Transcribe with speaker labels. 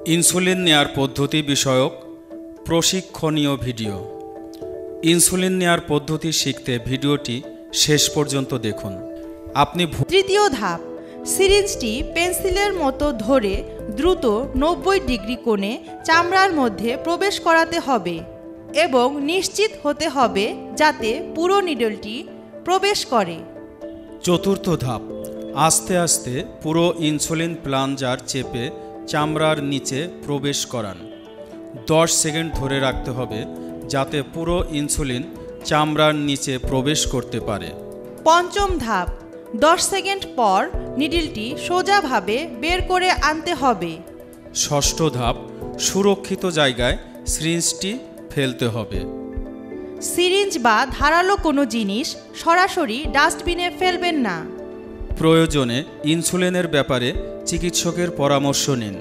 Speaker 1: Insulin নেয়ার পদ্ধতি বিষয়ক প্রশিক্ষণীয় ভিডিও। ইনসুলিন নেয়ার পদ্ধতি শিখতে ভিডিওটি শেষ পর্যন্ত দেখুন। আপনি
Speaker 2: তৃতীয় ধাপ, সিরিঞ্জটি পেন্সিলের মতো ধরে দ্রুত 90 ডিগ্রি কোণে চামড়ার মধ্যে প্রবেশ করাতে হবে এবং নিশ্চিত হতে হবে যাতে পুরো নিডলটি প্রবেশ করে।
Speaker 1: চতুর্থ ধাপ, আস্তে আস্তে পুরো ইনসুলিন প্লাঞ্জার চেপে চামড়ার নিচে প্রবেশ করান। 10 সেকেন্ড ধরে রাখতে হবে যাতে পুরো ইনসুলিন চামড়ার নিচে প্রবেশ করতে পারে।
Speaker 2: পঞ্চম ধাপ, 10 সেকেন্ড পর নিডলটি সোজাভাবে বের করে আনতে হবে।
Speaker 1: ষষ্ঠ ধাপ, সুরক্ষিত জায়গায় সিরিঞ্জটি ফেলতে হবে।
Speaker 2: সিরিঞ্জ বা ধারালো কোনো জিনিস সরাসরি ডাস্টবিনে ফেলবেন না।
Speaker 1: প্রয়োজনে ইনসুলিনের ব্যাপারে চিকিৎসকের পরামর্শ নিন।